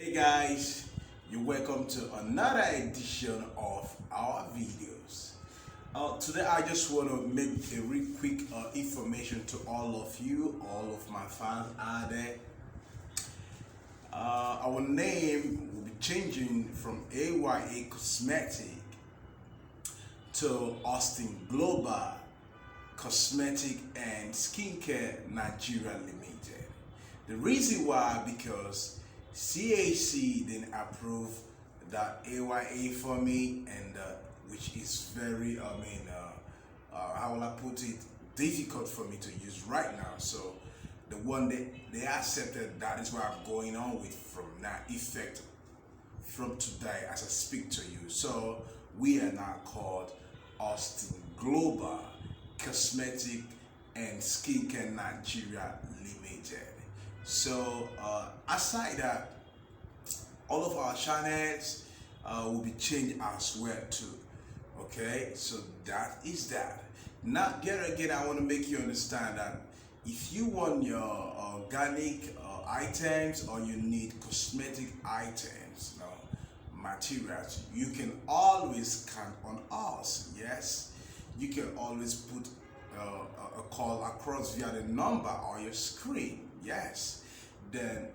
Hey guys, you're welcome to another edition of our videos. Today I just want to make a real quick information to all of you, all of my fans out there. Our name will be changing from AYA Cosmetic to Austin Global Cosmetic and Skincare Nigeria Limited. The reason why, because CAC didn't approve that AYA for me, and which is very, how will I put it, difficult for me to use right now. So the one that they accepted, that is what I'm going on with from now effect from today as I speak to you. So we are now called Austin Global Cosmetic and Skincare Nigeria Limited. So aside that, all of our channels will be changed as well too. Okay, so that is that. Now, again, I want to make you understand that if you want your organic items, or you need cosmetic items, materials, you can always count on us. Yes, you can always put a call across via the number on your screen. Yes, then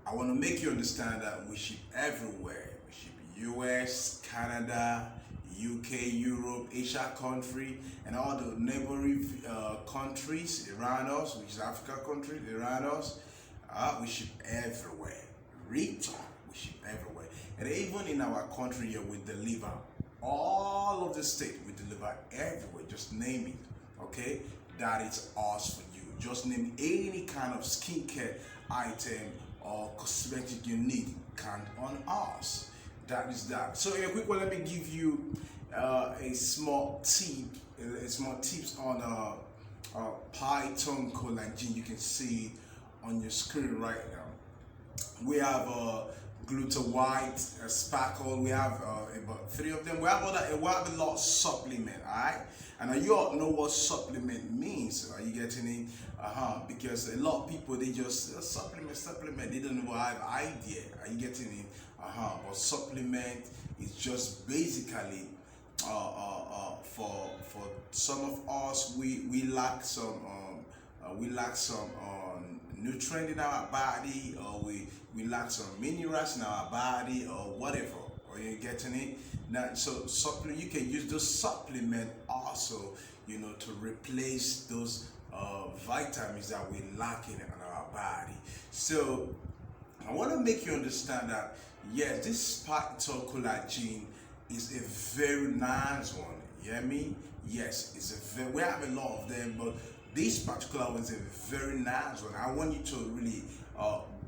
I want to make you understand that we ship everywhere. We ship US, Canada, UK, Europe, Asia country, and all the neighboring countries around us, which is Africa countries around us. We ship everywhere. Retail, we ship everywhere. And even in our country here, we deliver all of the state. We deliver everywhere. Just name it. Okay, that is us for you. Just name any kind of skincare item or cosmetic you need, count on us. That is that. So a quick one, let me give you a small tips on Pyto Collagen. You can see it on your screen right now. We have Gluta White, Sparkle. We have about 3 of them. We have a lot of supplement, alright? And you all know what supplement means. Are you getting it? Because a lot of people, they just supplement. They don't have idea. Are you getting it? But supplement is just basically for some of us, we lack some nutrient in our body, or we lack some minerals in our body, or whatever. Are you getting it? Now, so supplement, you can use those supplement also, to replace those vitamins that we lacking in our body. So I want to make you understand that yes, this Pyto Collagen is a very nice one. You hear me? Yes, we have a lot of them, but this particular one is a very nice one. I want you to really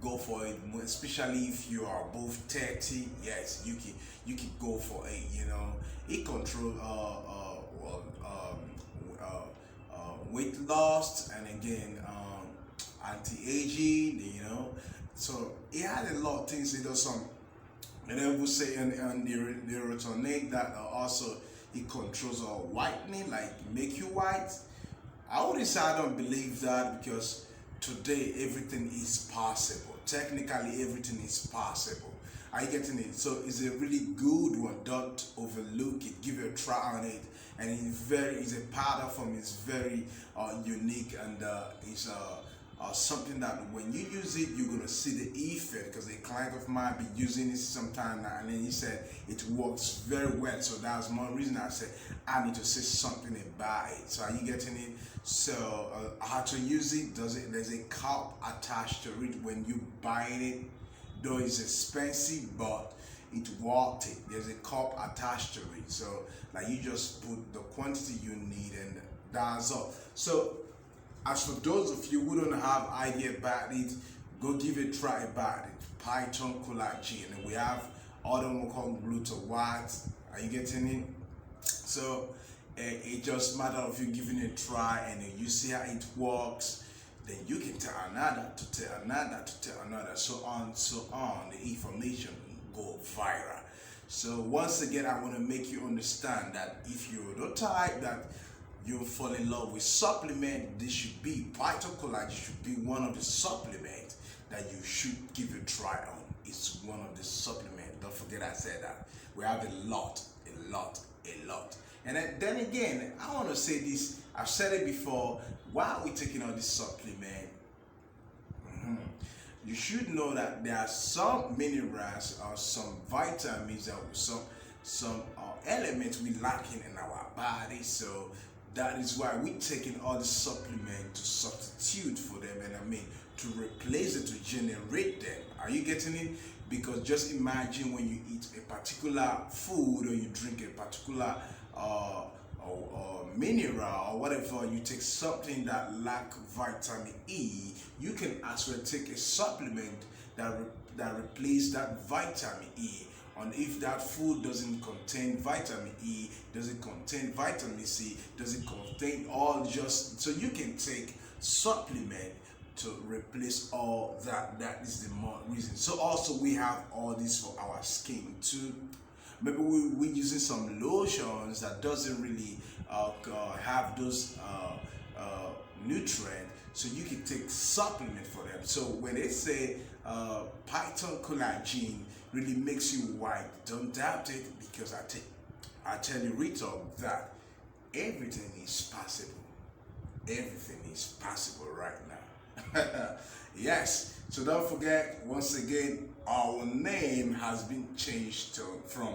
go for it, especially if you are above 30. Yes, you can go for it. It controls weight loss, and again anti-aging. So it has a lot of things. It does some, and then we'll say and the retinate that also it controls whitening, like make you white. I would say I don't believe that, because today everything is possible. Technically everything is possible. Are you getting it? So it's a really good one. Don't overlook it. Give it a try on it. And it's a powder form. It's very unique, and it's something that when you use it, you're gonna see the effect. Because a client of mine be using it sometime now, and then he said it works very well. So that's one reason I said I need to say something about it. So are you getting it? So how to use it? There's a cup attached to it when you buying it. Though it's expensive, but it's worth it. There's a cup attached to it. So like you just put the quantity you need, and that's all. So as for those of you who don't have idea about it, go give it a try about it. Pyto Collagen, and we have other one called Gluta White. Are you getting it? So it just matter of you giving it a try, and you see how it works. Then you can tell another to tell another to tell another, so on, so on. The information go viral. So once again, I want to make you understand that if you're the type that you fall in love with supplement, this should be Pyto Collagen, should be one of the supplements that you should give a try on. is one of the supplements. Don't forget I said that. We have a lot. And then again, I want to say this. I've said it before. Why are we taking all this supplement? You should know that there are some minerals or some vitamins or some elements we lacking in our body. So that is why we're taking all the supplement to substitute for them, and I mean to replace it, to generate them. Are you getting it? Because just imagine when you eat a particular food or you drink a particular or mineral or whatever, you take something that lack vitamin E, you can as well take a supplement that replace that vitamin E. And if that food doesn't contain vitamin E, doesn't contain vitamin C, doesn't contain all, just so you can take supplement to replace all that. That is the more reason. So also we have all this for our skin too. Maybe we're using some lotions that doesn't really have those nutrients, so you can take supplement for them. So when they say Pyto Collagen really makes you white, don't doubt it, because I tell you Rito that everything is possible. Everything is possible right now. Yes, so don't forget, once again, our name has been changed from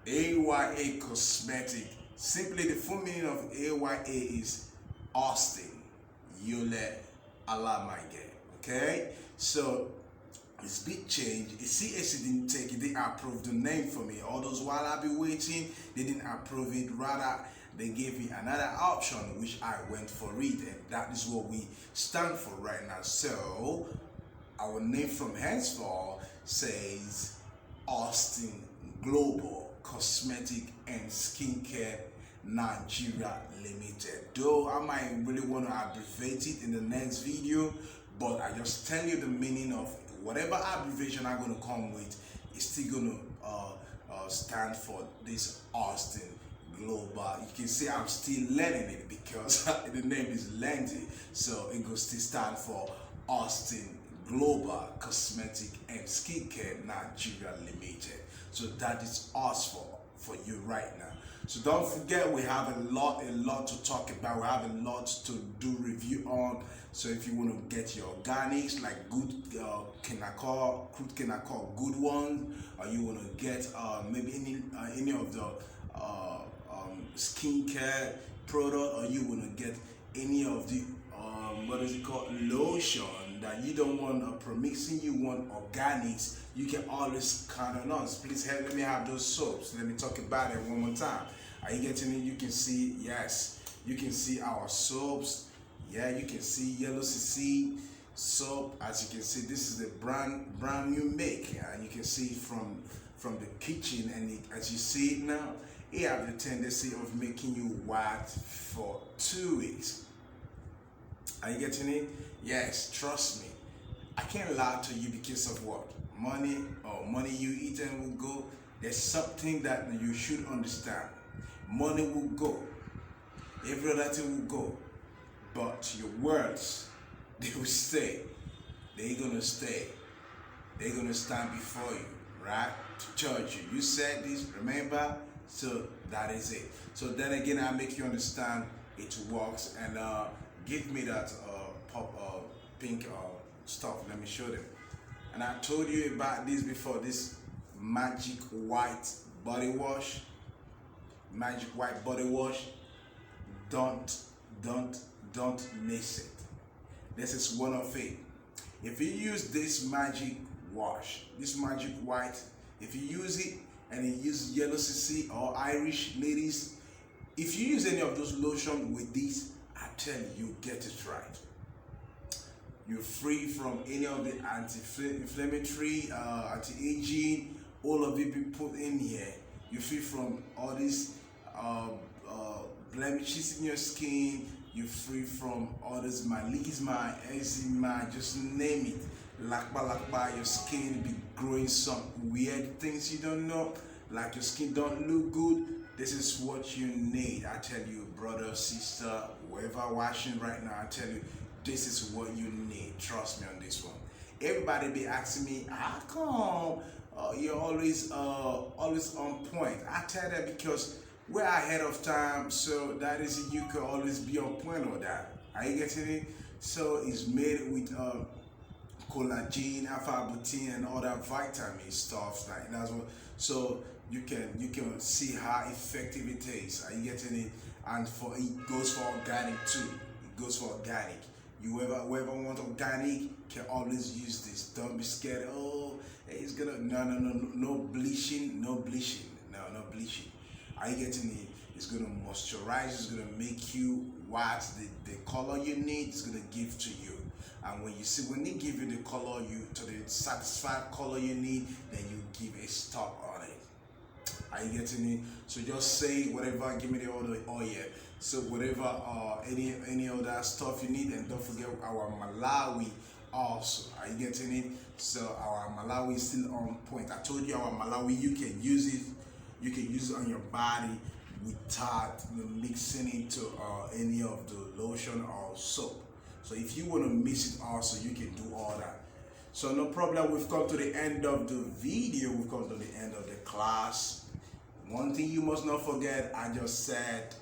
AYA Cosmetic. Simply the full meaning of AYA is Austin Yole Alamage. Okay, so it's big change. CAC didn't take it, they approved the name for me. All those while I've been waiting, they didn't approve it. Rather, they gave me another option, which I went for it, and that is what we stand for right now. So our name from henceforth says Austin Global Cosmetic and Skincare Nigeria Limited. Though I might really want to abbreviate it in the next video, but I just tell you the meaning of whatever abbreviation I'm going to come with is still going to stand for this Austin Global. You can see I'm still learning it because the name is lengthy, so it goes to stand for Austin Global Cosmetic and Skincare Nigeria Limited. So that is us for you right now. So don't forget, we have a lot to talk about. We have a lot to do review on. So if you want to get your organics, like good crude Kenacol, good one, or you want to get maybe any of the skincare product, or you want to get any of the what is it called, lotion, that you don't want a Promixing, you want organics, you can always count on us. Please let me have those soaps. Let me talk about it one more time. Are you getting it? You can see, yes, you can see our soaps. Yeah, you can see Yellow CC soap. As you can see, this is a brand new make. You can see from the kitchen, and as you see it now, it has the tendency of making you white for 2 weeks. Are you getting it? Yes, trust me. I can't lie to you because of what? Money you eat and will go. There's something that you should understand. Money will go. Every other thing will go. But your words, they will stay. They're gonna stay. They're gonna stand before you, right? To judge you. You said this, remember? So that is it. So then again, I make you understand it works, and give me that pink stuff. Let me show them. And I told you about this before. This magic white body wash. Magic white body wash. Don't miss it. This is one of it. If you use this magic wash, this magic white, if you use it and you use Yellow CC or Irish ladies, if you use any of those lotion with this, I tell you get it right. You're free from any of the anti-inflammatory, anti-aging, all of it be put in here. You're free from all these blemishes in your skin. You're free from all this melasma, eczema, just name it. Lakba, your skin be growing some weird things you don't know, like your skin don't look good. This is what you need. I tell you, brother, sister, whoever watching right now, I tell you, this is what you need. Trust me on this one. everybody be asking me, how come you're always on point? I tell them because we're ahead of time, so that is you can always be on point on that. Are you getting it? So it's made with collagen, alpha-butene, and other vitamin stuff like that's what. So you can see how effective it is. Are you getting it? And for it goes for organic too. It goes for organic. Whoever want organic can always use this. Don't be scared. Oh, hey, it's gonna no bleaching, no bleaching, no bleaching. Are you getting it? It's gonna moisturize. It's gonna make you what the color you need. It's gonna give to you. And when they give you the color to the satisfied color you need, then you give a stop on it. Are you getting it? So just say whatever, give me the order. Oh yeah. So whatever any other stuff you need, and don't forget our Malawi also. Are you getting it? So our Malawi is still on point. I told you our Malawi, you can use it. You can use it on your body without mixing it to any of the lotion or soap. So if you want to mix it also, you can do all that. So no problem, we've come to the end of the video, we've come to the end of the class. One thing you must not forget, I just said,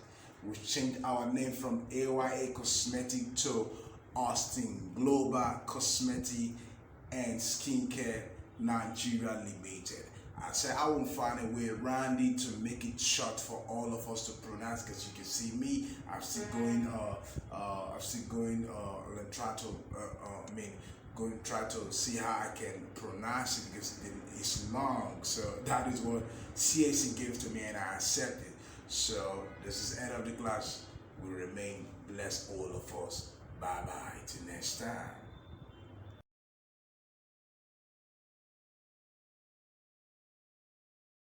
we've changed our name from AYA Cosmetic to Austin Global Cosmetic and Skincare Nigeria Limited. I said I will find a way around it to make it short for all of us to pronounce, because you can see me, I'm still going try to see how I can pronounce it, because it's long. So that is what CAC gave to me and I accept it. So this is the end of the class. We remain blessed, all of us. Bye bye till next time.